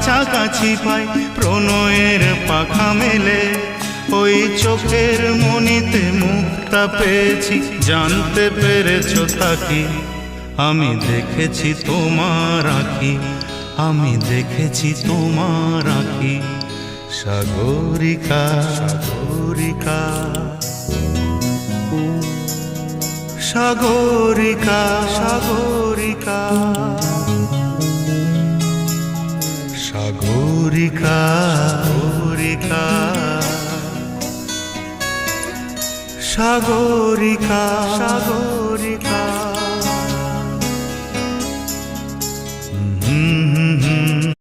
কাছাকাছি পাই প্রণয়ের পাখা মেলে। ওই চোখের মনিতে মুক্তা পেয়েছি, জানতে পেরেছো তাকি আমি দেখেছি তোমার আঁখি, আমি দেখেছি তোমার আঁখি। সাগরিকা সাগরিকা সাগরিকা সাগরিকা সাগরিকা সাগরিকা সাগরিকা সাগরিকা।